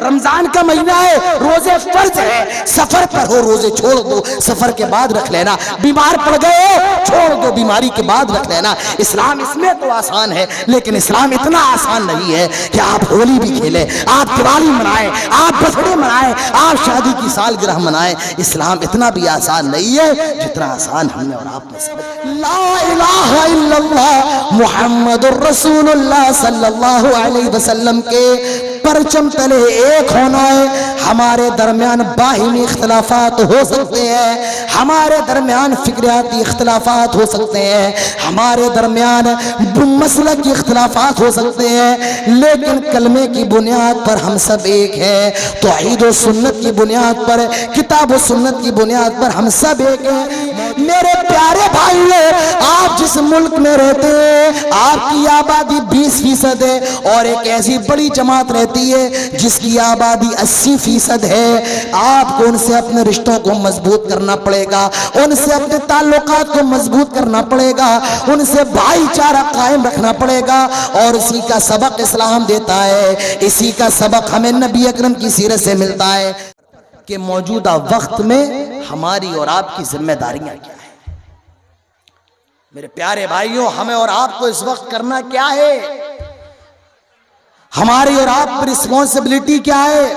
رمضان کا مہینہ ہے، روزے فرض ہے، سفر پر ہو روزے چھوڑ دو، سفر کے بعد رکھ لینا، بیمار پڑ گئے چھوڑ دو، بیماری کے بعد رکھ لینا۔ اسلام اس میں تو آسان ہے، لیکن اسلام اتنا آسان نہیں ہے کہ آپ ہولی بھی کھیلیں، آپ دیوالی منائیں، آپ برتھ ڈے منائیں، آپ شادی کی سالگرہ منائیں۔ اسلام اتنا بھی آسان نہیں ہے جتنا آسان ہم نے اور آپ نے سمجھ۔ لا الہ الا اللہ محمد الرسول اللہ صلی اللہ علیہ وسلم کے پرچم تلے ایک ہونا ہے۔ ہمارے درمیان باہمی اختلافات ہو سکتے ہیں، ہمارے درمیان فکریاتی اختلافات ہو سکتے ہیں، ہمارے درمیان مسلک کی اختلافات ہو سکتے ہیں، لیکن کلمے کی بنیاد پر ہم سب ایک ہیں، توحید و سنت کی بنیاد پر، کتاب و سنت کی بنیاد پر ہم سب ایک ہیں۔ میرے پیارے بھائیوں، آپ جس ملک میں رہتے ہیں آپ کی آبادی 20% ہے، اور ایک ایسی بڑی جماعت رہتی ہے جس کی آبادی 80% ہے۔ آپ کو ان سے اپنے رشتوں کو مضبوط کرنا پڑے گا، ان سے اپنے تعلقات کو مضبوط کرنا پڑے گا، ان سے بھائی چارہ قائم رکھنا پڑے گا، اور اسی کا سبق اسلام دیتا ہے، اسی کا سبق ہمیں نبی اکرم کی سیرت سے ملتا ہے کہ موجودہ وقت میں ہماری اور آپ کی ذمہ داریاں کیا ہیں۔ میرے پیارے بھائیوں، ہمیں اور آپ کو اس وقت کرنا کیا ہے، ہماری اور آپ کی رسپانسبلٹی کیا ہے،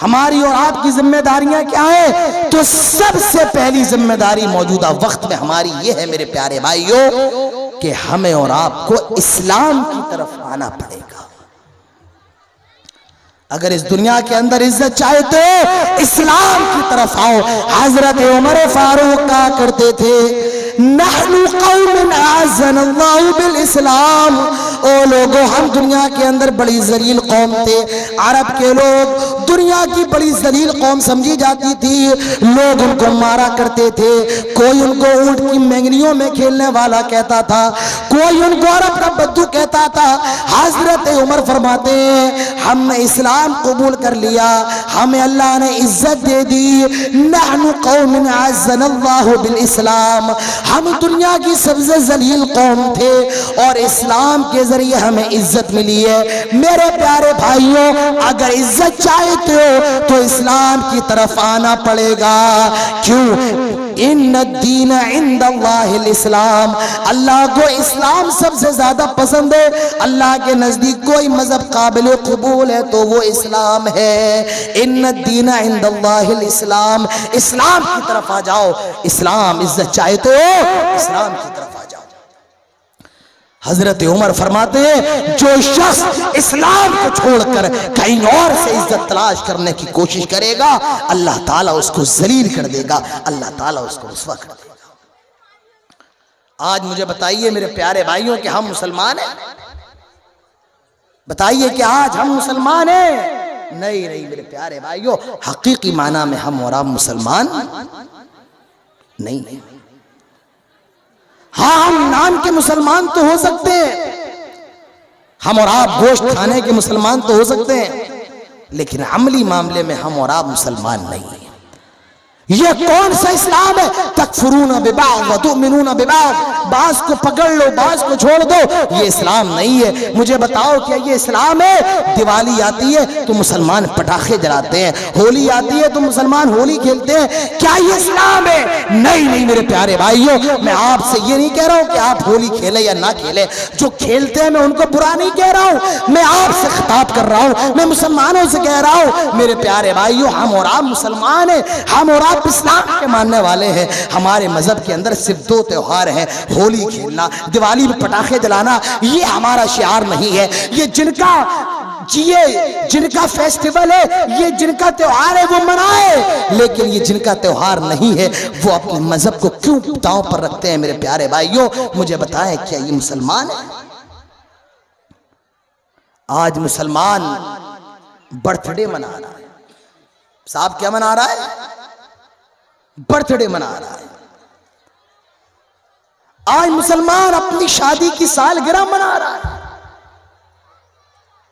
ہماری اور آپ کی ذمہ داریاں کیا ہیں؟ تو سب سے پہلی ذمہ داری موجودہ وقت میں ہماری یہ ہے میرے پیارے بھائیوں کہ ہمیں اور آپ کو اسلام کی طرف آنا پڑے گا۔ اگر اس دنیا کے اندر عزت چاہتے اسلام کی طرف آؤ۔ حضرت عمر فاروق کہا کرتے تھے نحن قوم اعزنا اللہ بالاسلام، او لوگوں ہم دنیا کے اندر بڑی ذلیل قوم تھے، عرب کے لوگ دنیا کی بڑی ذلیل قوم سمجھی جاتی تھی، لوگ ان کو مارا کرتے تھے، کوئی ان کو اونٹ کی مینگنیوں میں کھیلنے والا کہتا تھا، کوئی ان کو عرب کا بدو کہتا تھا۔ حضرت عمر فرماتے ہیں ہم نے اسلام قبول کر لیا، ہمیں اللہ نے عزت دے دی، نحن قوم اعزنا اللہ بالاسلام، ہم دنیا کی سب سے ذلیل قوم تھے اور اسلام کے ذریعے ہمیں عزت ملی ہے۔ میرے پیارے بھائیوں، اگر عزت چاہتے ہو تو اسلام کی طرف آنا پڑے گا۔ کیوں؟ ان الدین عند اللہ الاسلام، اللہ کو اسلام سب سے زیادہ پسند ہے، اللہ کے نزدیک کوئی مذہب قابل قبول ہے تو وہ اسلام ہے۔ ان الدین عند اللہ الاسلام، اسلام کی طرف آ جاؤ۔ اسلام عزت چاہتے ہو اسلام کی طرف آ جاؤ۔ حضرت عمر فرماتے ہیں جو شخص اسلام کو چھوڑ کر کہیں اور سے عزت تلاش کرنے کی کوشش کرے گا اللہ تعالیٰ اس کو ذلیل کر دے گا، اللہ تعالیٰ اس کو رسوا کر دے گا۔ آج مجھے بتائیے میرے پیارے بھائیوں کہ ہم مسلمان ہیں؟ بتائیے کہ آج ہم مسلمان ہیں؟ نہیں میرے پیارے بھائیوں، حقیقی معنی میں ہم اور آپ مسلمان نہیں۔ ہاں ہم نام کے مسلمان تو ہو سکتے ہیں، ہم اور آپ گوشت کھانے کے مسلمان تو ہو سکتے ہیں، لیکن عملی معاملے میں ہم اور آپ مسلمان نہیں ہیں۔ یہ کون سا اسلام ہے؟ تکفرون ببعض وتؤمنون ببعض، بعض کو پکڑ لو بعض کو چھوڑ دو، یہ اسلام نہیں ہے۔ مجھے بتاؤ کیا یہ اسلام ہے؟ دیوالی آتی ہے تو مسلمان پٹاخے جلاتے ہیں، ہولی آتی ہے تو مسلمان ہولی کھیلتے ہیں، کیا یہ اسلام ہے؟ نہیں میرے پیارے بھائیوں، میں آپ سے یہ نہیں کہہ رہا ہوں کہ آپ ہولی کھیلیں یا نہ کھیلیں، جو کھیلتے ہیں میں ان کو برا نہیں کہہ رہا ہوں، میں آپ سے خطاب کر رہا ہوں، میں مسلمانوں سے کہہ رہا ہوں میرے پیارے بھائیوں، ہم اور آپ مسلمان ہیں، ہم اور آپ اسلام کے ماننے والے ہیں۔ ہمارے مذہب کے اندر صرف 2 تہوار ہیں، ہولی کھیلنا، دیوالی میں پٹاخے جلانا، یہ ہمارا شعار نہیں ہے۔ یہ جن کا فیسٹیول ہے، یہ جن کا تہوار ہے وہ منائے، لیکن یہ جن کا تہوار نہیں ہے وہ اپنے مذہب کو کیوں داؤں پر رکھتے ہیں؟ میرے پیارے بھائیوں مجھے بتائیں کیا یہ مسلمان ہے؟ آج مسلمان برتھ ڈے منا رہا ہے، صاحب کیا منا رہا ہے؟ برتھ ڈے منا رہا ہے۔ آج مسلمان اپنی شادی کی سالگرہ منا رہا ہے۔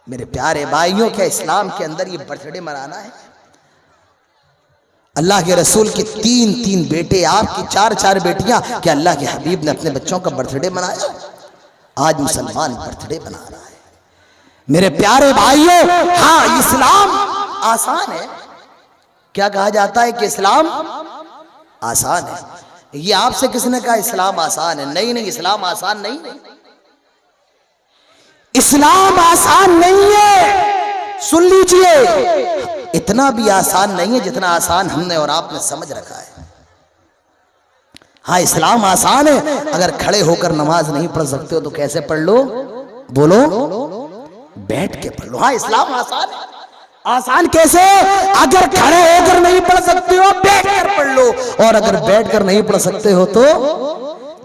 میرے پیارے بھائیوں کیا اسلام کے اندر یہ برتھ ڈے منانا ہے؟ اللہ کے رسول کی 3 بیٹے، آپ کی 4 بیٹیاں، کہ اللہ کے حبیب نے اپنے بچوں کا برتھ ڈے منایا؟ آج مسلمان برتھ ڈے منا رہا ہے۔ میرے پیارے بھائیوں، ہاں اسلام آسان ہے. کیا کہا جاتا ہے کہ اسلام آسان ہے. یہ آپ سے کس نے کہا اسلام آسان ہے؟ نہیں نہیں، اسلام آسان نہیں ہے. اسلام آسان نہیں ہے. سن لیجئے، اتنا بھی آسان نہیں ہے جتنا آسان ہم نے اور آپ نے سمجھ رکھا ہے. ہاں اسلام آسان ہے. اگر کھڑے ہو کر نماز نہیں پڑھ سکتے ہو تو کیسے پڑھ لو؟ بولو، بیٹھ کے پڑھ لو. ہاں اسلام آسان ہے. آسان کیسے؟ اگر کھڑے ہو کر نہیں پڑھ سکتے ہو بیٹھ کر پڑھ لو، اور اگر بیٹھ کر نہیں پڑھ سکتے ہو تو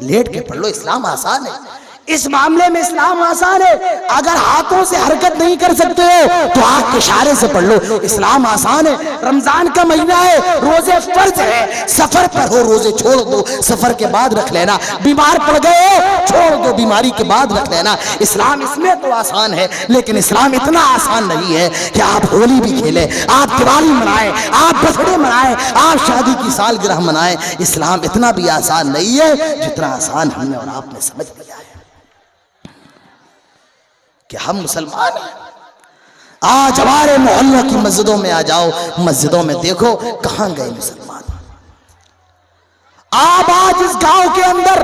لیٹ کے پڑھ لو. اسلام آسان ہے. اس معاملے میں اسلام آسان ہے. اگر ہاتھوں سے حرکت نہیں کر سکتے ہو تو ہاتھ کے اشارے سے پڑھ لو. اسلام آسان ہے. رمضان کا مہینہ ہے، روزے فرض ہے. سفر پر ہو روزے چھوڑ دو، سفر کے بعد رکھ لینا. بیمار پڑ گئے ہو چھوڑ دو، بیماری کے بعد رکھ لینا. اسلام اس میں تو آسان ہے، لیکن اسلام اتنا آسان نہیں ہے کہ آپ ہولی بھی کھیلیں، آپ دیوالی منائیں، آپ برتھڈے منائیں، آپ شادی کی سالگرہ منائیں. اسلام اتنا بھی آسان نہیں ہے جتنا آسان ہم نے اور آپ نے سمجھ لیا ہے کہ ہم مسلمان ہیں. آج ہمارے محلوں کی مسجدوں میں آ جاؤ، مسجدوں میں دیکھو کہاں گئے مسلمان. آپ آج اس گاؤں کے اندر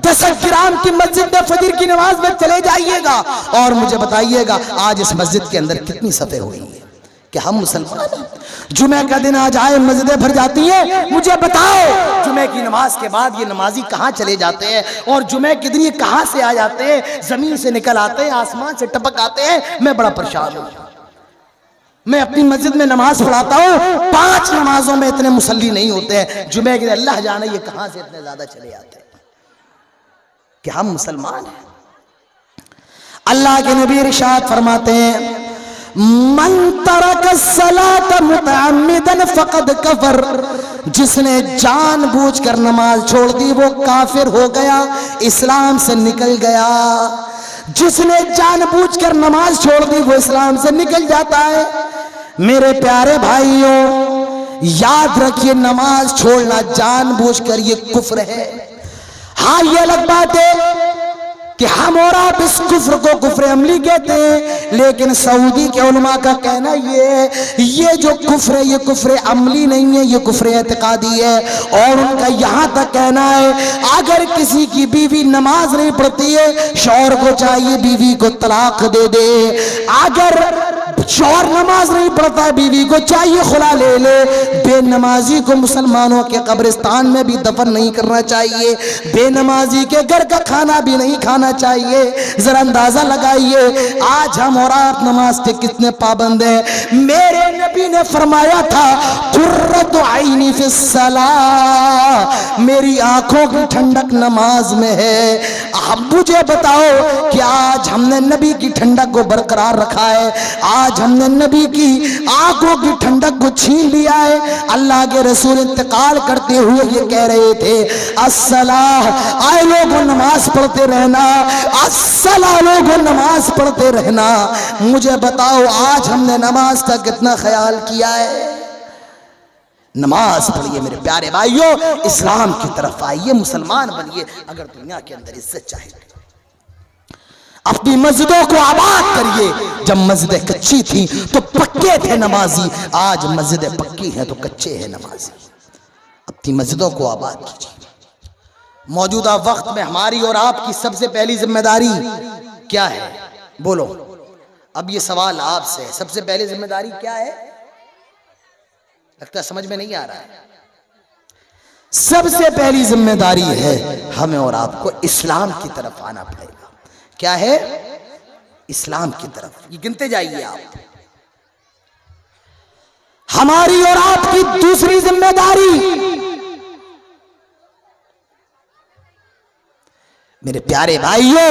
10 گرام کی مسجد میں فجر کی نماز میں چلے جائیے گا اور مجھے بتائیے گا آج اس مسجد کے اندر کتنی صفیں ہوئی ہیں کہ ہم مسلمان ہیں. جمعہ کا دن آ جائے مسجدیں بھر جاتی ہیں. مجھے بتاؤ جمعہ کی نماز کے بعد یہ نمازی کہاں چلے جاتے ہیں اور جمعہ کے دن یہ کہاں سے آ جاتے ہیں؟ زمین سے نکل آتے ہیں، آسمان سے ٹپک آتے ہیں. میں بڑا پریشان ہوں. میں اپنی مسجد میں نماز پڑھاتا ہوں، 5 نمازوں میں اتنے مصلی نہیں ہوتے ہیں. جمعہ کے دن اللہ جانے یہ کہاں سے اتنے زیادہ چلے آتے ہیں کہ ہم مسلمان ہیں. اللہ کے نبی ارشاد فرماتے ہیں من ترک الصلاة متعمدا فقد کفر. جس نے جان بوجھ کر نماز چھوڑ دی وہ کافر ہو گیا، اسلام سے نکل گیا. جس نے جان بوجھ کر نماز چھوڑ دی وہ اسلام سے نکل جاتا ہے. میرے پیارے بھائیوں یاد رکھیے، نماز چھوڑنا جان بوجھ کر یہ کفر ہے. ہاں یہ الگ بات ہے کہ ہم اور آپ اس کفر کو کفر عملی کہتے ہیں، لیکن سعودی کے علماء کا کہنا یہ ہے یہ جو کفر ہے یہ کفر عملی نہیں ہے، یہ کفر اعتقادی ہے. اور ان کا یہاں تک کہنا ہے اگر کسی کی بیوی نماز نہیں پڑھتی ہے شوہر کو چاہیے بیوی کو طلاق دے دے. اگر شوہر نماز نہیں پڑھتا ہے بیوی کو چاہیے خلا لے لے. بے نمازی کو مسلمانوں کے قبرستان میں بھی دفن نہیں کرنا چاہیے، بے نمازی کے گھر کا کھانا بھی نہیں کھانا چاہیے. ذرا اندازہ لگائیے آج ہم اور آپ نماز کے کتنے پابند ہیں. میرے نبی نے فرمایا تھا قرۃ عینی فی الصلاۃ، میری آنکھوں کی ٹھنڈک نماز میں ہے. اب مجھے بتاؤ کہ آج ہم نے نبی کی ٹھنڈک کو برقرار رکھا ہے؟ آج ہم نے نبی کی آنکھوں کی ٹھنڈک کو چھین لیا ہے؟ اللہ کے رسول انتقال کرتے ہوئے یہ کہہ رہے تھے الصلاۃ، آئے لوگوں نماز پڑھتے رہنا، الصلاۃ لوگوں نماز پڑھتے رہنا. مجھے بتاؤ آج ہم نے نماز کا کتنا خیال کیا ہے؟ نماز پڑھیے میرے پیارے بھائیوں، اسلام کی طرف آئیے، مسلمان بنیے اگر دنیا کے اندر عزت چاہیے. اپنی مسجدوں کو آباد کریے. جب مسجدیں کچی تھیں تو پکے تھے نمازی، آج مسجدیں پکی ہیں تو کچے ہیں نمازی. اپنی مسجدوں کو آباد کیجیے. موجودہ وقت میں ہماری اور آپ کی سب سے پہلی ذمہ داری کیا ہے؟ بولو. اب یہ سوال آپ سے ہے، سب سے پہلی ذمہ داری کیا ہے؟ لگتا ہے سمجھ میں نہیں آ رہا ہے. سب سے پہلی ذمہ داری ہے ہمیں اور آپ کو اسلام کی طرف آنا پڑے گا. کیا ہے؟ اسلام کی طرف. یہ گنتے جائیے آپ. ہماری اور آپ کی دوسری ذمہ داری میرے پیارے بھائیوں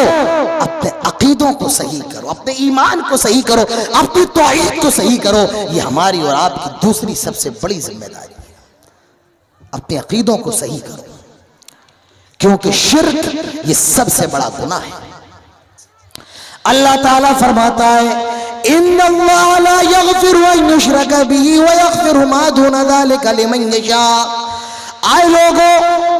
اپنے عقیدوں کو صحیح کرو، اپنے ایمان کو صحیح کرو، اپنی توحید کو صحیح کرو. یہ ہماری اور آپ کی دوسری سب سے بڑی ذمہ داری ہے. اپنے عقیدوں کو صحیح کرو کیونکہ شرک یہ سب سے بڑا گناہ ہے. اللہ تعالیٰ فرماتا ہے ان اللہ لا یغفر ان یشرک بہ ویغفر ما دون ذلک لمن یشاء. آئے لوگوں،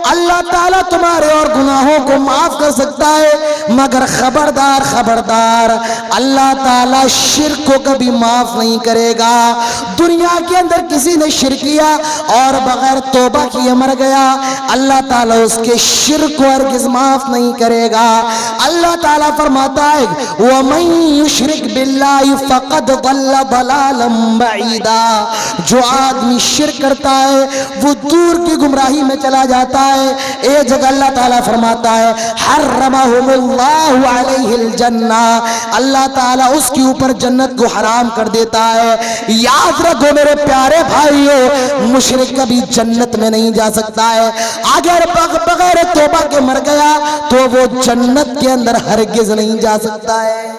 اللہ تعالیٰ تمہارے اور گناہوں کو معاف کر سکتا ہے، مگر خبردار خبردار، اللہ تعالیٰ شرک کو کبھی معاف نہیں کرے گا۔ دنیا کے اندر کسی نے شرک کیا اور بغیر توبہ کیے مر گیا، اللہ تعالیٰ اس کے شرک کو ہرگز معاف نہیں کرے گا۔ اللہ تعالیٰ فرماتا ہے وَمَن يُشْرِكْ بِاللَّهِ فَقَدْ ضَلَّ ضَلَالًا بَعِيدًا، جو آدمی شرک کرتا ہے وہ دور کی گمراہی میں چلا جاتا ہے۔ ایک جگہ اللہ تعالیٰ فرماتا ہے حرمہم اللہ علیہ الجنہ، اللہ تعالیٰ اس کے اوپر جنت کو حرام کر دیتا ہے۔ یاد رکھو میرے پیارے بھائیو، مشرک کبھی جنت میں نہیں جا سکتا ہے، اگر بغیر توبہ کے مر گیا تو وہ جنت کے اندر ہرگز نہیں جا سکتا ہے۔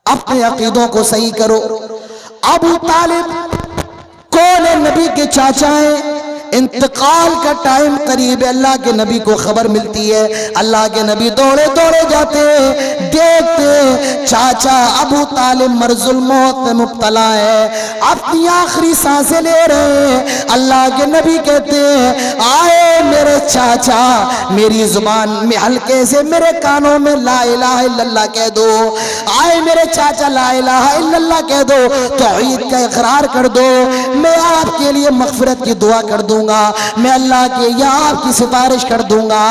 اپنے عقیدوں کو صحیح کرو۔ ابو طالب کون ہے؟ نبی کے چاچا ہیں، انتقال کا ٹائم قریب ہے، اللہ کے نبی کو خبر ملتی ہے، اللہ کے نبی دوڑے دوڑے جاتے ہیں، دیکھتے ہیں چاچا ابو طالب مرض الموت میں مبتلا ہے، اپنی آخری سانسیں لے رہے ہیں۔ اللہ کے نبی کہتے ہیں آئے میرے چاچا، میری زبان میں ہلکے سے میرے کانوں میں لا الہ الا اللہ کہہ دو، آئے میرے چاچا لا الہ الا اللہ کہہ دو، توحید کا اقرار کر دو، میں آپ کے لیے مغفرت کی دعا کر دوں گا، میں اللہ کے یا آپ کی سفارش کر دوں گا۔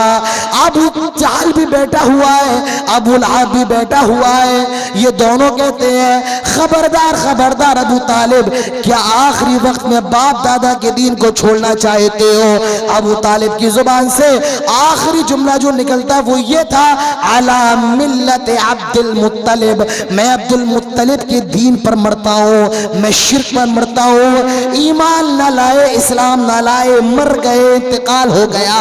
ابو جہل بھی بیٹھا ہوا ہے، ابو لہب بھی بیٹھا ہوا ہے، یہ دونوں کہتے ہیں خبردار خبردار ابو طالب، کیا آخری وقت میں باپ دادا کے دین کو چھوڑنا چاہتے ہو؟ ابو طالب کی زبان سے آخری جملہ جو نکلتا وہ یہ تھا علی ملت عبد المطلب، میں عبد المطلب کے دین پر مرتا ہوں، میں شرک پر مرتا ہوں، ایمان نہ لائے اسلام نہ لائے، مر گئے، انتقال ہو گیا۔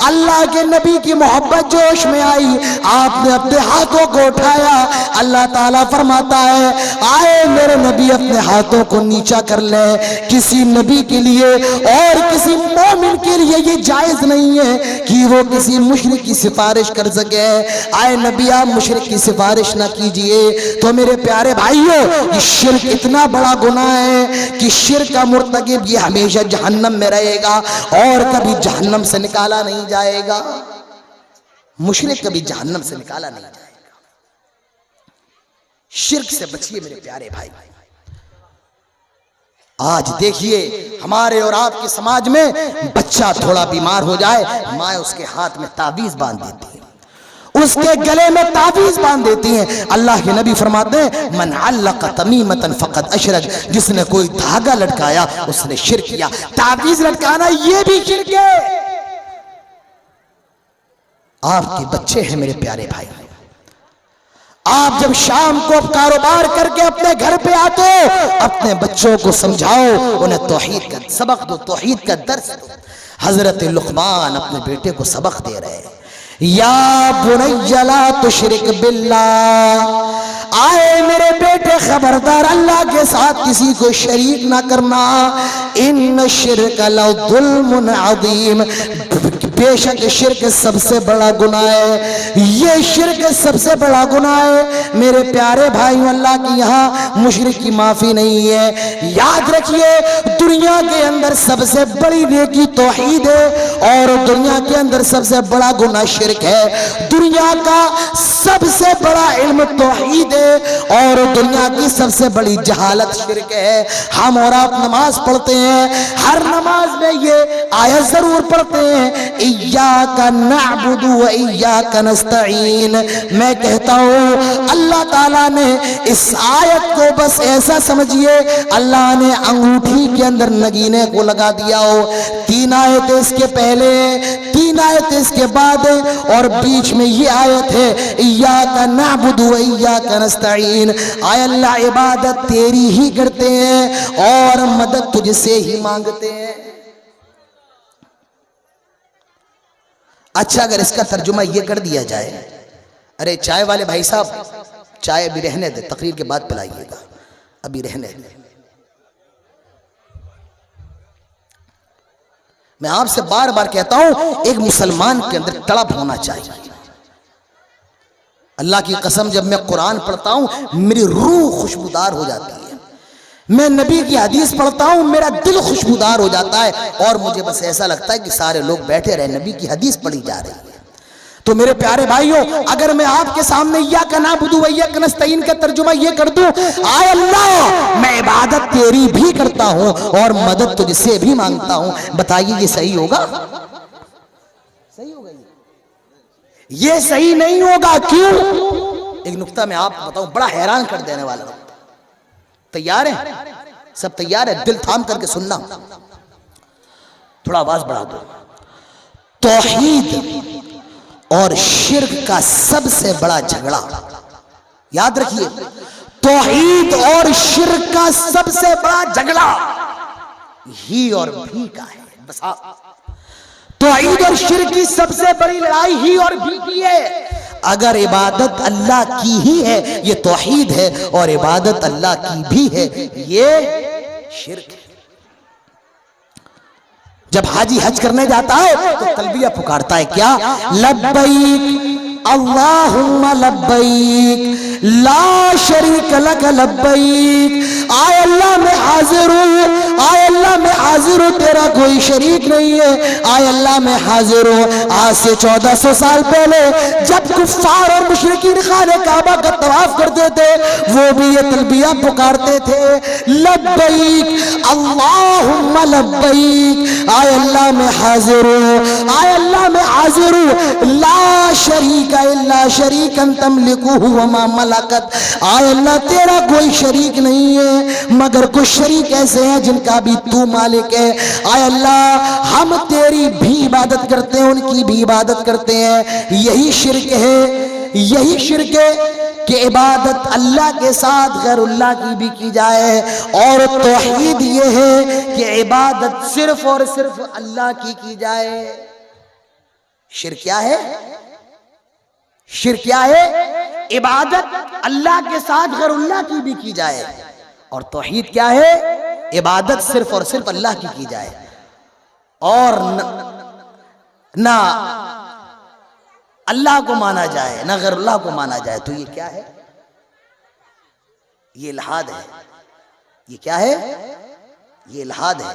اللہ کے نبی کی محبت جوش میں آئی، آپ نے اپنے ہاتھوں کو اٹھایا، اللہ تعالیٰ فرماتا ہے آئے میرے نبی اپنے ہاتھوں کو نیچا کر لیں۔ کسی نبی کے لیے اور کسی مومن کے لیے یہ جائز نہیں ہے کہ وہ کسی مشرک کی سفارش کر سکے۔ آئے نبی آپ مشرک کی سفارش نہ کیجئے۔ تو میرے پیارے بھائیوں، یہ شرک اتنا بڑا گناہ ہے کہ شرک کا مرتکب یہ ہمیشہ جہنم میں رہے گا اور کبھی جہنم سے نکالا نہیں جائے گا۔ مشرک کبھی جہنم سے نکالا نہیں جائے گا۔ شرک سے بچیے میرے پیارے بھائی۔ آج دیکھیے ہمارے اور آپ کے سماج میں بچہ تھوڑا بیمار ہو جائے، ماں اس کے ہاتھ میں تعویذ باندھ دیتی ہے، اس کے گلے میں تعویذ باندھ دیتی ہیں۔ اللہ کے نبی فرماتے ہیں من علق تمیمتا فقد اشرک، جس نے کوئی دھاگا لٹکایا اس نے شرک کیا۔ تعویذ لٹکانا یہ بھی شرک ہے۔ آپ کے بچے ہیں میرے پیارے بھائی، آپ جب شام کو کاروبار کر کے اپنے گھر پہ آتے ہو، اپنے بچوں کو سمجھاؤ، انہیں توحید کا سبق دو، توحید کا درس دو۔ حضرت لقمان اپنے بیٹے کو سبق دے رہے ہیں یا بنی لا تشرک باللہ، آئے میرے بیٹے خبردار اللہ کے ساتھ کسی کو شریک نہ کرنا، ان الشرک لظلم عظیم، بے شک شرک سب سے بڑا گناہ ہے، یہ شرک سب سے بڑا گناہ ہے۔ میرے پیارے بھائیوں، اللہ کی یہاں مشرک کی معافی نہیں ہے۔ یاد رکھیے دنیا کے اندر سب سے بڑی نیکی توحید ہے اور دنیا کے اندر سب سے بڑا گناہ شرک ہے۔ دنیا کا سب سے بڑا علم توحید ہے اور دنیا کی سب سے بڑی جہالت شرک ہے۔ ہم اور آپ نماز پڑھتے ہیں، ہر نماز میں یہ آیت ضرور پڑھتے ہیں ایاک نعبد و ایاک نستعین۔ میں کہتا ہوں اللہ تعالیٰ نے اس آیت کو بس ایسا سمجھیے اللہ نے انگوٹھی کے اندر نگینے کو لگا دیا ہو۔ 3 آیت اس کے پہلے، 3 آیت اس کے بعد اور بیچ میں یہ آیت ہے ایاک نعبد و ایاک نستعین۔ آئے اللہ عبادت تیری ہی کرتے ہیں اور مدد تجھ سے ہی مانگتے ہیں۔ اچھا اگر اس کا ترجمہ یہ کر دیا جائے ارے چائے والے بھائی صاحب چائے ابھی رہنے دے، تقریر کے بعد پلائیے گا، ابھی رہنے دے۔ میں آپ سے بار بار کہتا ہوں ایک مسلمان کے اندر تڑپ ہونا چاہیے۔ اللہ کی قسم جب میں قرآن پڑھتا ہوں میری روح خوشبودار ہو جاتی ہے، میں نبی کی حدیث پڑھتا ہوں میرا دل خوشبودار ہو جاتا ہے اور مجھے بس ایسا لگتا ہے کہ سارے لوگ بیٹھے رہے، نبی کی حدیث پڑھی جا رہی ہے۔ تو میرے پیارے بھائیوں، اگر میں آپ کے سامنے ایاک نعبد و ایاک نستعین کا ترجمہ یہ کر دوں، آئے اللہ میں عبادت تیری بھی کرتا ہوں اور مدد تجھ سے بھی مانگتا ہوں، بتائیے یہ صحیح ہوگا؟ صحیح ہوگا؟ یہ صحیح نہیں ہوگا۔ کیوں؟ ایک نقطہ میں آپ کو بتاؤں، بڑا حیران کر دینے والا نقطہ۔ تیار ہیں؟ سب تیار ہیں؟ دل تھام کر کے سننا، تھوڑا آواز بڑھا دو۔ توحید اور شرک کا سب سے بڑا جھگڑا، یاد رکھیے، توحید اور شرک کا سب سے بڑا جھگڑا ہی اور بھی کا ہے۔ بس توحید اور شرک کی سب سے بڑی لڑائی ہی اور بھی کی ہے۔ اگر عبادت اللہ کی ہی ہے یہ توحید ہے، اور عبادت اللہ کی بھی ہے یہ شرک ہے۔ جب حاجی حج کرنے جاتا ہے تو تلبیہ پکارتا ہے، کیا؟ لبیک اللہم لبیک لا شریک لک لبیک، آئے اللہ میں حاضر ہوں، آئے اللہ میں حاضر ہوں، تیرا کوئی شریک نہیں ہے، آئے اللہ میں حاضر ہوں۔ آج سے 1400 سال پہلے جب کفار اور مشرکین خانہ کعبہ کا طواف کرتے تھے وہ بھی یہ تلبیہ پکارتے تھے، لبیک اللہم لبیک، آئے اللہ میں حاضر ہوں، آئے اللہ میں حاضر ہوں، لا شریک الا شریکا تملکہ وما ملکت، آئے اللہ تیرا کوئی شریک نہیں ہے مگر کچھ شریک ایسے ہیں جن کا بھی تو مالک ہے، آئے اللہ ہم تیری بھی عبادت کرتے ہیں ان کی بھی عبادت کرتے ہیں۔ یہی شرک ہے، یہی شرک ہے کہ عبادت اللہ کے ساتھ غیر اللہ کی بھی کی جائے، اور توحید یہ ہے کہ عبادت صرف اور صرف اللہ کی جائے۔ شرک کیا ہے؟ شرک کیا ہے؟ عبادت اللہ کے ساتھ غیر اللہ کی بھی کی جائے، اور توحید کیا ہے؟ عبادت صرف اور صرف اللہ کی جائے، اور نہ اللہ کو مانا جائے نہ غیر اللہ کو مانا جائے۔ تو یہ کیا ہے؟ یہ الحاد ہے۔ یہ کیا ہے؟ یہ الحاد ہے۔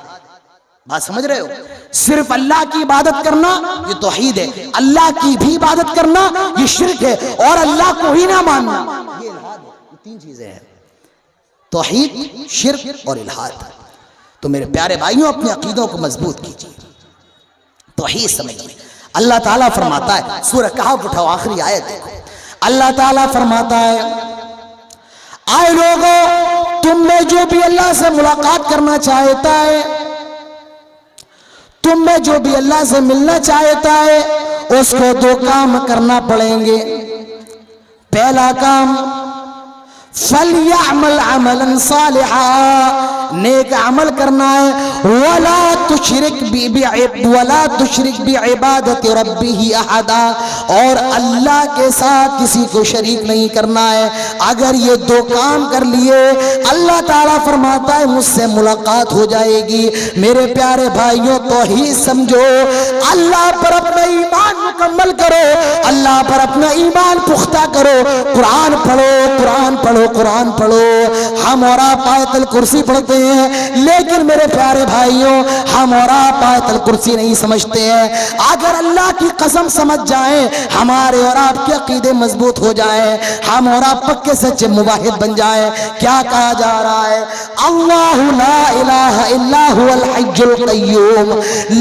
بات سمجھ رہے ہو؟ صرف اللہ کی عبادت کرنا یہ توحید ہے، اللہ کی بھی عبادت کرنا یہ شرک ہے، اور اللہ کو ہی نہ ماننا یہ الحاد ہے۔ یہ تین چیزیں ہیں، توحید، شرک اور الحاد۔ تو میرے پیارے بھائیوں اپنے عقیدوں کو مضبوط کیجیے، توحید سمجھیے۔ اللہ تعالیٰ فرماتا ہے، سورہ کہف اٹھاؤ آخری آیت دیکھو، اللہ تعالیٰ فرماتا ہے، آئے لوگوں تم میں جو بھی اللہ سے ملاقات کرنا چاہتا ہے، تم میں جو بھی اللہ سے ملنا چاہتا ہے اس کو دو کام کرنا پڑیں گے۔ پہلا کام فَلْيَعْمَلْ عَمَلًا صَالِحًا، نیک عمل کرنا ہے، وَلَا تُشْرِكْ بِعِبَادَةِ رَبِّهِ أَحَدًا، اور اللہ کے ساتھ کسی کو شریک نہیں کرنا ہے۔ اگر یہ دو کام کر لیے اللہ تعالیٰ فرماتا ہے مجھ سے ملاقات ہو جائے گی۔ میرے پیارے بھائیوں توحید سمجھو، اللہ پر اپنا ایمان مکمل کرو، اللہ پر اپنا ایمان پختہ کرو، قرآن پڑھو، قرآن پڑھو، قرآن پڑھو۔ ہم اور آپ آیت الکرسی پڑھتے ہیں لیکن میرے پیارے بھائیوں ہم اور آپ آیت الکرسی نہیں سمجھتے ہیں۔ اگر اللہ کی قسم سمجھ جائیں، ہمارے اور آپ کے عقیدے مضبوط ہو جائیں، ہم اور آپ پکے سچے موحد بن جائیں، کیا کہا جا رہا ہے؟ اللہ لا الہ الا هو الحی القیوم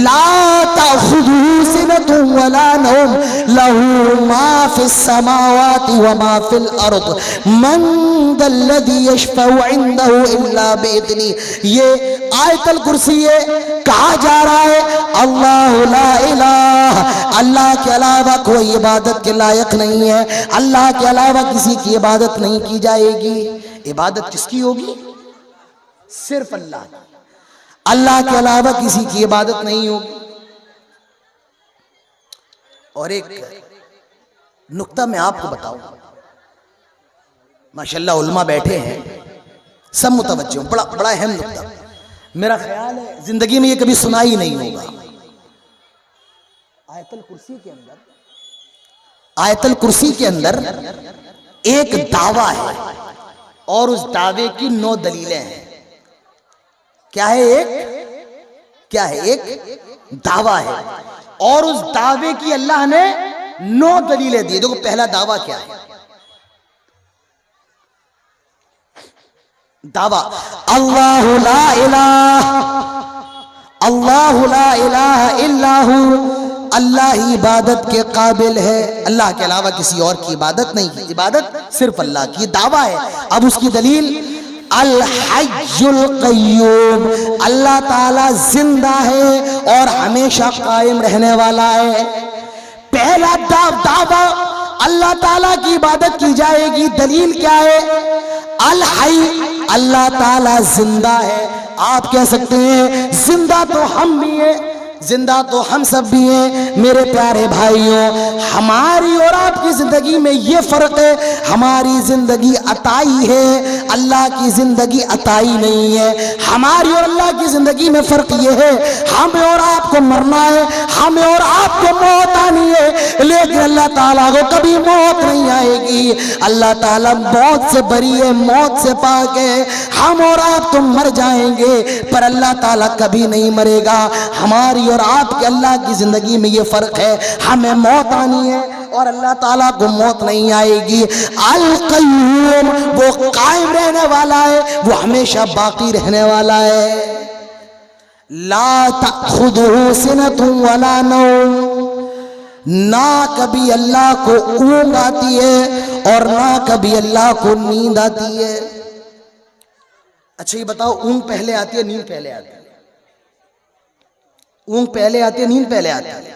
لا تأخذہ سنۃ ولا نوم لہ ما فی السماوات وما فی الارض من ذا الذی یشفع عندہ الا بإذنہ۔ یہ آیت الکرسی کہا جا رہا ہے اللہ لا الہ، اللہ کے علاوہ کوئی عبادت کے لائق نہیں ہے، اللہ کے علاوہ کسی کی عبادت نہیں کی جائے گی۔ عبادت کس کی ہوگی؟ صرف اللہ کی، اللہ کے علاوہ کسی کی عبادت نہیں ہوگی۔ اور ایک نقطہ میں آپ کو بتاؤں، ماشاءاللہ علماء بیٹھے ہیں سب متوجہ ہوں، بڑا اہم نقطہ، میرا خیال ہے زندگی میں یہ کبھی سنا ہی نہیں ہوگا۔ آیت الکرسی کے اندر، آیت الکرسی کے اندر ایک دعویٰ ہے اور اس دعوے کی 9 دلیلیں ہیں۔ کیا ہے؟ ایک دعویٰ ہے، اور اس دعوے کی اللہ نے 9 دلیلیں دی۔ دیکھو پہلا دعویٰ کیا ہے؟ دعویٰ اللہ لا الہ الا ہو، اللہ ہی عبادت کے قابل ہے، اللہ کے علاوہ کسی اور کی عبادت نہیں کی، عبادت صرف اللہ کی، دعویٰ ہے۔ اب اس کی دلیل الحی القیوم، اللہ تعالی زندہ ہے اور ہمیشہ قائم رہنے والا ہے۔ پہلا دعویٰ اللہ تعالیٰ کی عبادت کی جائے گی، دلیل کیا ہے؟ الحی، اللہ تعالیٰ زندہ ہے۔ آپ کہہ سکتے ہیں زندہ تو ہم بھی ہیں، زندہ تو ہم سب بھی ہیں۔ میرے پیارے بھائیوں، ہماری اور آپ کی زندگی میں یہ فرق ہے، ہماری زندگی عطائی ہے، اللہ کی زندگی عطائی نہیں ہے۔ ہماری اور اللہ کی زندگی میں فرق یہ ہے، ہمیں اور آپ کو مرنا ہے، ہمیں اور آپ کو موت آنی ہے، لیکن اللہ تعالیٰ کو کبھی موت نہیں آئے گی۔ اللہ تعالیٰ موت سے بری ہے، موت سے پاک ہے۔ ہم اور آپ تو مر جائیں گے پر اللہ تعالیٰ کبھی نہیں مرے گا۔ ہماری اور آپ کے اللہ کی زندگی میں یہ فرق ہے، ہمیں موت آنی ہے اور اللہ تعالیٰ کو موت نہیں آئے گی۔ القیوم، وہ قائم رہنے والا ہے، وہ ہمیشہ باقی رہنے والا ہے۔ لا تأخذہ سنۃ ولا نوم، نہ کبھی اللہ کو اونگ آتی ہے اور نہ کبھی اللہ کو نیند آتی ہے۔ اچھا یہ بتاؤ، اونگ پہلے آتی ہے نیند پہلے آتی ہے؟ اونگ پہلے آتی ہے نیند پہلے آتی ہے؟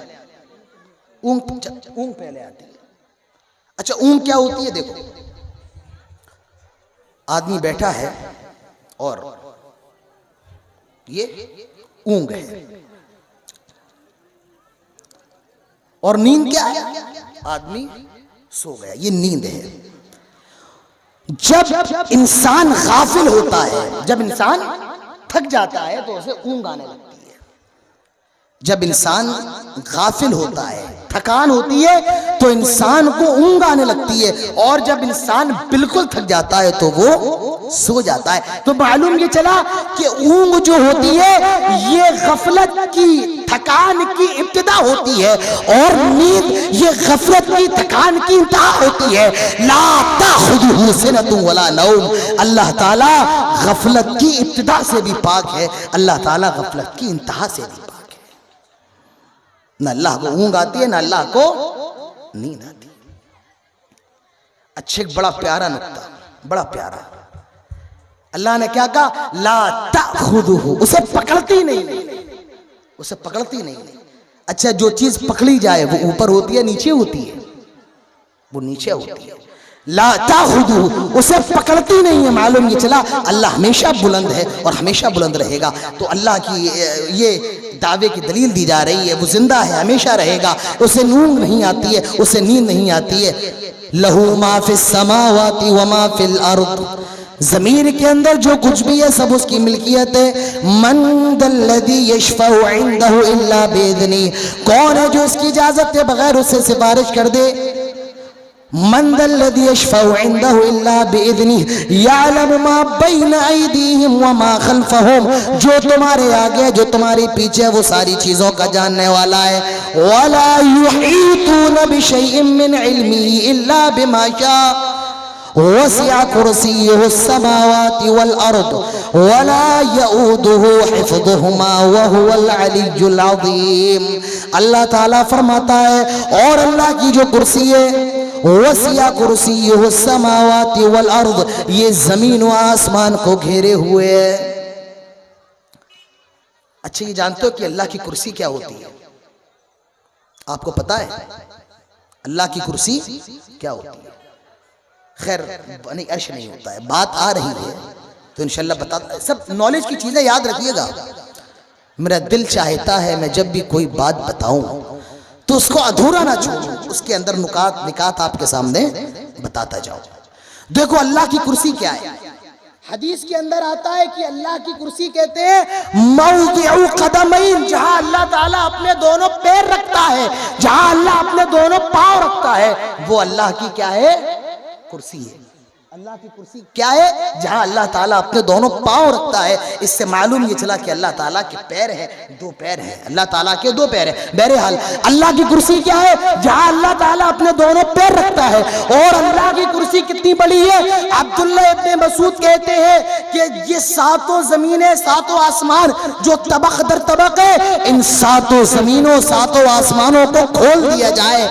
اونگ پہلے آتی ہے۔ اچھا اونگ کیا ہوتی ہے؟ دیکھو آدمی بیٹھا ہے اور یہ اونگ ہے، اور نیند کیا ہے؟ آدمی سو گیا، یہ نیند ہے۔ جب انسان غافل ہوتا ہے، جب انسان تھک جاتا ہے تو اسے اونگ آنے لگتی ہے۔ جب انسان غافل ہوتا ہے، تھکان ہوتی ہے تو انسان کو اونگ آنے لگتی ہے، اور جب انسان بالکل تھک جاتا ہے تو وہ سو جاتا ہے۔ تو معلوم یہ چلا کہ اونگ جو ہوتی ہے یہ غفلت کی، تھکان کی ابتدا ہوتی ہے، اور نیند یہ غفلت کی، تھکان کی انتہا ہوتی ہے۔ لا تأخذہ سنۃ ولا نوم، اللہ تعالیٰ غفلت کی ابتدا سے بھی پاک ہے، اللہ تعالیٰ غفلت کی انتہا سے بھی پاک ہے۔ نہ اللہ کو اونگ آتی ہے، نہ اللہ کو نیند آتی ہے۔ اچھا ایک بڑا پیارا نکتہ، بڑا پیارا، اللہ نے کیا کہا؟ لا تأخذہ، اسے پکڑتی نہیں، اسے پکڑتی نہیں۔ اچھا جو چیز پکڑی جائے وہ اوپر ہوتی ہے نیچے ہوتی ہے؟ وہ نیچے ہوتی ہے۔ لا تأخذہ، اسے پکڑتی نہیں ہے، معلوم یہ چلا اللہ ہمیشہ بلند ہے اور ہمیشہ بلند رہے گا۔ تو اللہ کی یہ دعوے کی دلیل دی جا رہی ہے، وہ زندہ ہے، ہمیشہ رہے گا، اسے اونگ نہیں آتی ہے، اسے نیند نہیں آتی ہے۔ لہو ما فی السماوات وما فی الارض، زمین کے اندر جو کچھ بھی ہے سب اس کی ملکیت ہے۔ من ذا الذی یشفع عندہ الا باذنہ، کون ہے جو اس کی اجازت کے بغیر اس سے سفارش کر دے؟ من ذا الذی یشفع عندہ الا باذنہ یعلم ما بین ایدیہم وما خلفہم، جو تمہارے آگے جو تمہارے پیچھے وہ ساری چیزوں کا جاننے والا ہے۔ ولا یحیطون بشیء من علمہ الا بما شاء وسع کرسیہ السماوات والارض ولا یؤودہ حفظہما وہو العلی العظیم۔ اللہ تعالیٰ فرماتا ہے اور اللہ کی جو کرسی ہے، وسع کرسیہ السماوات والارض، یہ زمین و آسمان کو گھیرے ہوئے ہے۔ اچھا یہ جانتے ہو کہ اللہ کی کرسی کیا ہوتی ہے؟ آپ کو پتا ہے اللہ کی کرسی کیا ہوتی ہے؟ خیر نہیں عرش نہیں ہوتا ہے، بات آ رہی ہے تو انشاءاللہ بتا، سب نالج کی چیزیں یاد رکھیے گا۔ میرا دل چاہتا ہے میں جب بھی کوئی بات بتاؤں تو اس کو ادھورا نہ چھوڑوں، اس کے اندر نکات آپ کے سامنے بتاتا جاؤں۔ دیکھو اللہ کی کرسی کیا ہے، حدیث کے اندر آتا ہے کہ اللہ کی کرسی کہتے ہیں موضع قدمین، جہاں اللہ تعالیٰ اپنے دونوں پیر رکھتا ہے، جہاں اللہ اپنے دونوں پاؤں رکھتا ہے، وہ اللہ کی کیا ہے؟ کرسی ہے۔ اللہ کی کرسی کیا ہے؟ جہاں اللہ تعالیٰ اپنے دونوں پاؤں رکھتا ہے. اس سے معلوم یہ چلا کہ اللہ تعالیٰ کے پیر ہیں، دو پیر ہیں، اللہ تعالیٰ کے دو پیر ہیں. بہرحال اللہ کی کرسی کیا ہے؟ جہاں اللہ تعالیٰ اپنے دونوں پیر رکھتا ہے. اور اللہ کی کرسی کتنی بڑی ہے؟ عبداللہ ابن مسعود کہتے ہیں کہ یہ ساتوں زمینیں، ساتوں آسمان جو طبق در طبق ہے، ان ساتوں زمینوں، ساتوں آسمانوں کو کھول دیا جائے،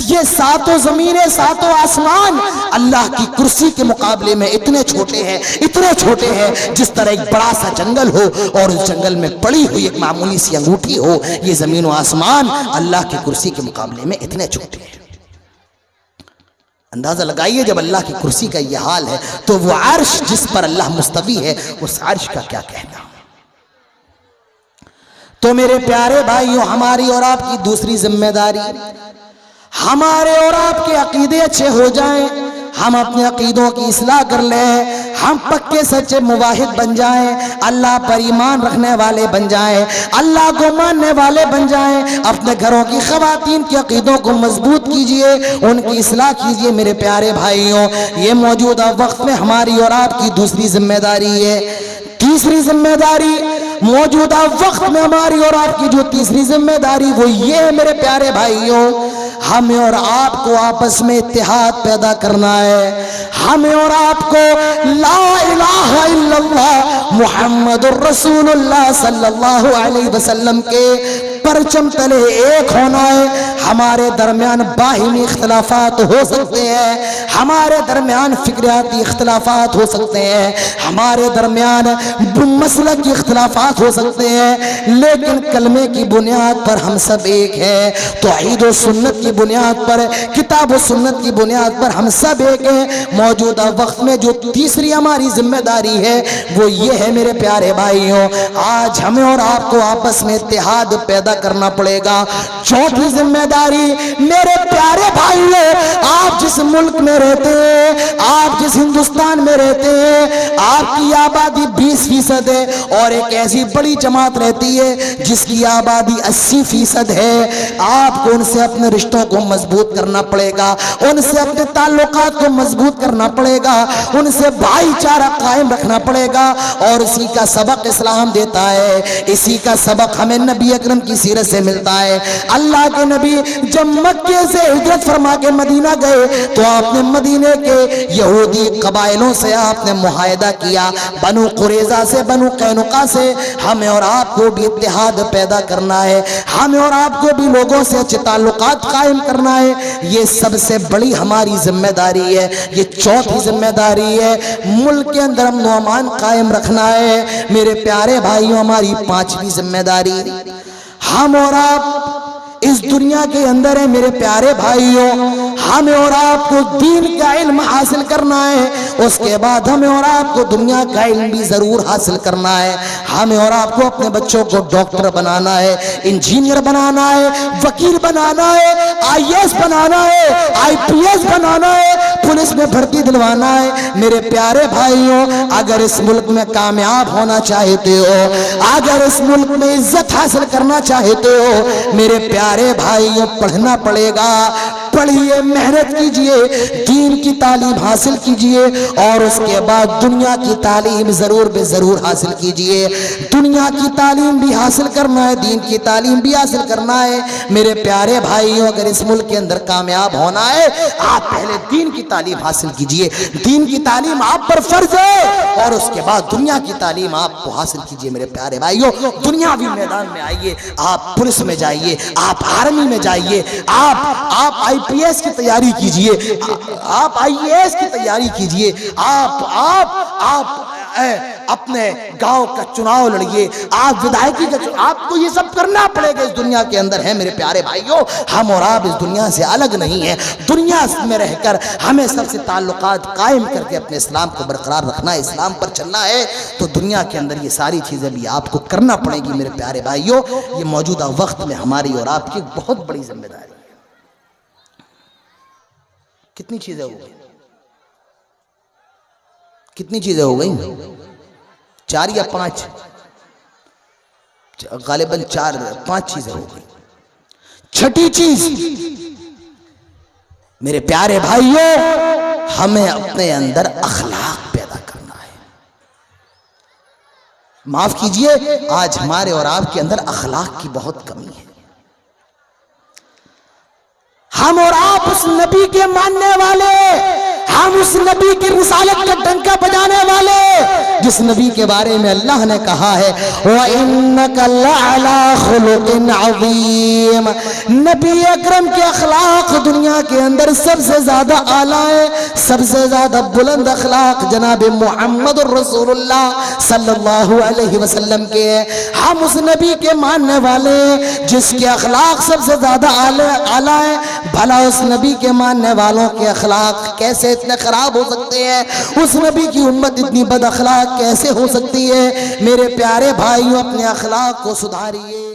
یہ ساتوں زمینیں، ساتوں آسمان اللہ کی کرسی کے مقابلے میں اتنے چھوٹے ہیں، اتنے چھوٹے ہیں جس طرح ایک بڑا سا جنگل ہو اور اس جنگل میں پڑی ہوئی ایک معمولی سی انگوٹھی ہو. یہ زمین و آسمان اللہ کی کرسی کے مقابلے میں اتنے چھوٹے ہیں. اندازہ لگائیے جب اللہ کی کرسی کا یہ حال ہے تو وہ عرش جس پر اللہ مستوی ہے اس عرش کا کیا کہنا. تو میرے پیارے بھائیوں، ہماری اور آپ کی دوسری ذمہ داری، ہمارے اور آپ کے عقیدے اچھے ہو جائیں، ہم اپنے عقیدوں کی اصلاح کر لیں، ہم پکے سچے موحد بن جائیں، اللہ پر ایمان رکھنے والے بن جائیں، اللہ کو ماننے والے بن جائیں. اپنے گھروں کی خواتین کے عقیدوں کو مضبوط کیجئے، ان کی اصلاح کیجئے. میرے پیارے بھائیوں، یہ موجودہ وقت میں ہماری اور آپ کی دوسری ذمہ داری ہے. تیسری ذمہ داری موجودہ وقت میں ہماری اور آپ کی جو تیسری ذمہ داری وہ یہ ہے میرے پیارے بھائیوں، ہمیں اور آپ کو آپس میں اتحاد پیدا کرنا ہے. ہمیں اور آپ کو لا الہ الا اللہ محمد الرسول اللہ صلی اللہ علیہ وسلم کے پرچم تلے ایک ہونا ہے. ہمارے درمیان باہمی اختلافات ہو سکتے ہیں، ہمارے درمیان فکریاتی اختلافات ہو سکتے ہیں، ہمارے درمیان مسلک کی اختلافات ہو سکتے ہیں، لیکن کلمے کی بنیاد پر ہم سب ایک ہیں. توحید و سنت کی بنیاد پر، کتاب و سنت کی بنیاد پر ہم سب ایک ہیں. موجودہ وقت میں جو تیسری ہماری ذمہ داری ہے وہ یہ ہے میرے پیارے بھائیوں، آج ہمیں اور آپ کو آپس میں اتحاد پیدا کرنا پڑے گا. چوتھی ذمہ داری میرے پیارے بھائیوں، آپ جس ملک میں رہتے ہیں، آپ جس ہندوستان میں رہتے ہیں، آپ کی آبادی 20% ہے اور ایک ایسی بڑی جماعت رہتی ہے جس کی آبادی 80% ہے. آپ کو ان سے اپنے رشتوں کو مضبوط کرنا پڑے گا، ان سے اپنے تعلقات کو مضبوط کرنا پڑے گا، ان سے بھائی چارہ قائم رکھنا پڑے گا. اور اسی کا سبق اسلام دیتا ہے، اسی کا سبق ہمیں نبی اکرم کی سیرت سے ملتا ہے. اللہ کے نبی جب مکے سے ہجرت فرما کے مدینہ گئے تو آپ نے مدینے کے یہودی قبائلوں سے آپ نے معاہدہ کیا، بنو قریظہ سے، بنو قینقاع سے. ہمیں اور آپ کو بھی اتحاد پیدا کرنا ہے، ہمیں اور آپ کو بھی لوگوں سے اچھے تعلقات قائم کرنا ہے. یہ سب سے بڑی ہماری ذمہ داری ہے. یہ چوتھی ذمہ داری ہے، ملک کے اندر امن و امان قائم رکھنا ہے. میرے پیارے بھائیوں، ہماری پانچویں ذمہ داری، ہم اور آپ اس دنیا کے اندر ہے میرے پیارے بھائیوں، ہمیں اور آپ کو دین کا علم حاصل کرنا ہے. اس کے بعد ہمیں اور آپ کو دنیا کا علم بھی ضرور حاصل کرنا ہے. ہمیں اور آپ کو اپنے بچوں کو ڈاکٹر بنانا ہے، انجینئر بنانا ہے، وکیل بنانا ہے، IAS بنانا ہے، IPS بنانا ہے، پولیس میں بھرتی دلوانا ہے. میرے پیارے بھائیوں، اگر اس ملک میں کامیاب ہونا چاہتے ہو، اگر اس ملک میں عزت حاصل کرنا چاہتے ہو، میرے پیارے بھائیوں پڑھنا پڑے گا. پڑھیے، محنت کیجئے، دین کی تعلیم حاصل کیجئے اور اس کے بعد دنیا کی تعلیم ضرور بے ضرور حاصل کیجئے. دنیا کی تعلیم بھی حاصل کرنا ہے، دین کی تعلیم بھی حاصل کرنا ہے. میرے پیارے بھائیوں، اگر اس ملک کے اندر کامیاب ہونا ہے، آپ پہلے دین کی تعلیم حاصل کیجئے. دین کی تعلیم آپ پر فرض ہے اور اس کے بعد دنیا کی تعلیم آپ کو حاصل کیجئے. میرے پیارے بھائیوں، دنیاوی میدان میں آئیے، آپ پولیس میں جائیے، آپ آرمی میں جائیے، آپ IPS کی تیاری کیجئے، آپ IAS کی تیاری کیجئے، آپ اپنے گاؤں کا چناؤ لڑیے، آپ ودھائکی کا چناؤ، آپ کو یہ سب کرنا پڑے گا. اس دنیا کے اندر ہے میرے پیارے بھائیوں، ہم اور آپ اس دنیا سے الگ نہیں ہیں. دنیا میں رہ کر ہمیں سب سے تعلقات قائم کر کے اپنے اسلام کو برقرار رکھنا ہے، اسلام پر چلنا ہے. تو دنیا کے اندر یہ ساری چیزیں بھی آپ کو کرنا پڑے گی میرے پیارے بھائیوں. یہ موجودہ وقت میں ہماری اور آپ کی بہت بڑی ذمہ داری ہے. کتنی چیزیں ہو گئی؟ کتنی چیزیں ہو گئی؟ 4 یا 5؟ غالباً 4-5 چیزیں ہو گئی. چھٹی چیز میرے پیارے بھائیوں، ہمیں اپنے اندر اخلاق پیدا کرنا ہے۔ معاف کیجئے، آج ہمارے اور آپ کے اندر اخلاق کی بہت کمی ہے۔ ہم اور آپ اس نبی کے ماننے والے، ہم اس نبی کی رسالت کا ڈنکا بجانے والے، جس نبی کے بارے میں اللہ نے کہا ہے وَإِنَّكَ لَعَلَىٰ خُلُقٍ عَظِيمٍ، نبی اکرم کے اخلاق دنیا کے اندر سب سے زیادہ اعلیٰ ہے، سب سے زیادہ بلند اخلاق جناب محمد الرسول اللہ صلی اللہ علیہ وسلم کے ہیں۔ ہم اس نبی کے ماننے والے ہیں جس کے اخلاق سب سے زیادہ اعلیٰ ہے، بھلا اس نبی کے ماننے والوں کے اخلاق کیسے اتنے خراب ہو سکتے ہیں؟ اس نبی کی امت اتنی بد اخلاق کیسے ہو سکتی ہے؟ میرے پیارے بھائیوں، اپنے اخلاق کو سدھاریے۔